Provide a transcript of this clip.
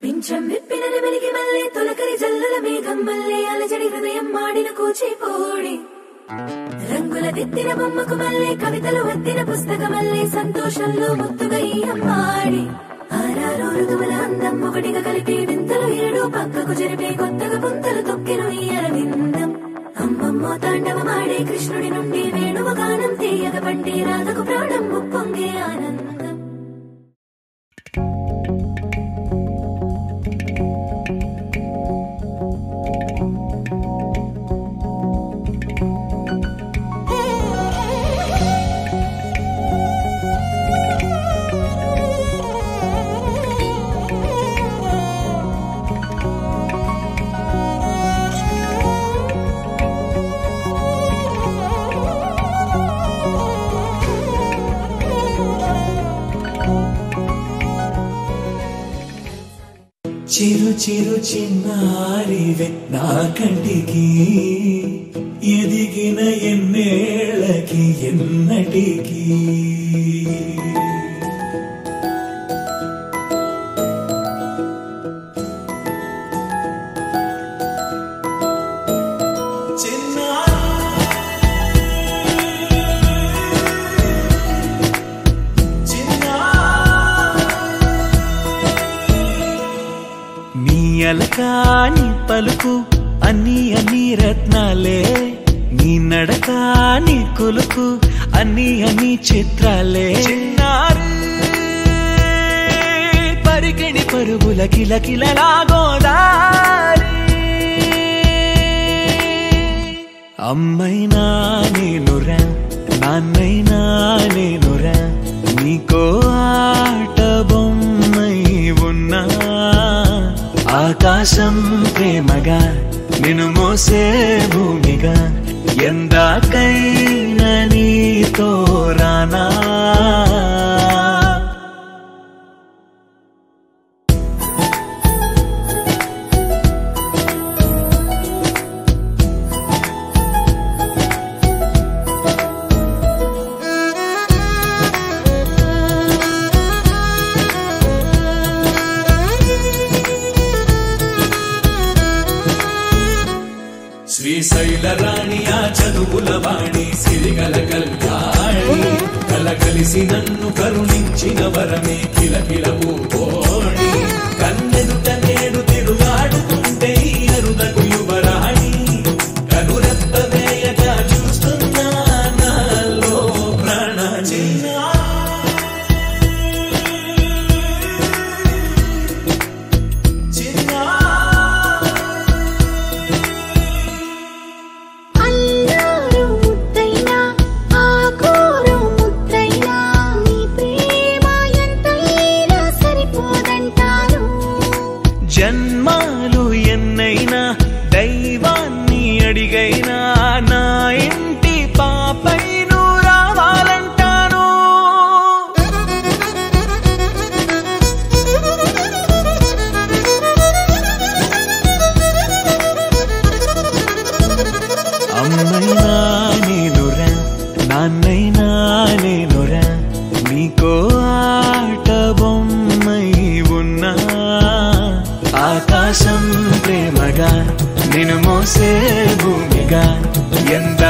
పింఛం విప్పిన వెలిగి మల్లె తొలకరి జల్లుల మేఘం మల్లె అలజడి హృదయం మాడిన కూచిపోడి రంగుల దిద్దిన బొమ్మకు మల్లె కవితలు వద్దిన పుస్తక మల్లె సంతోషంలో ముత్తుగా ఈ అమ్మాడి ఆరారు ఋతువుల అందం ఒకటిగా కలిపి వింతలు ఏడు పక్కకు జరిపే కొత్తగా పుంతలు తొక్కెను ఈ అరవిందం అమ్మమ్మో తాండవమాడే కృష్ణుడి నుండి వేణువ గానం తీయగ పండి రాధకు ప్రాణం ముప్పొంగే ఆనందం. చిరు చిరు చిన్నారివే నా కంటికి ఎదిగిన ఎన్నేళ్ళకి ఎన్నటికి అలకాని పలుకు అన్ని అన్ని రత్నాలే నీ నడకాని కులుకు అన్ని అన్ని చిత్రాలే చిన్నారు పరికిణి పరుగుల కిలకిలలాగోదారి అమ్మైనా నేనురా నాన్నైనా నేనురా నీకో ఆట బొమ్మై ఉన్నా ఆకాశం ప్రేమగా నిన్ను మోసే భూమిగా ఎందాకైనా నీతో రానా శ్రీశైల రాణియా చదువుల వాణి సిరిగల కల్యాణి కలకలిసి నన్ను కరుణించిన వరమే కిలకిల పూకోణి కన్నెదుట నేడు తిరుగాడుతుంటే అరుదకు యువరాణి కనురెప్ప వేయగా చూస్తున్నా నాలో ప్రాణ చిన్నా జన్మాలు ఎన్నైనా దైవాన్ని అడిగైనా నా ఇంటి పాపై నువ్వు రావాలంటాను అమ్మైనా నేనురా నాన్నైనా నేనురా నీకో ఆట బొమ్మై ఉన్నా ఆకాశం ప్రేమగా నిన్ను మోసే భూమిగా ఎంత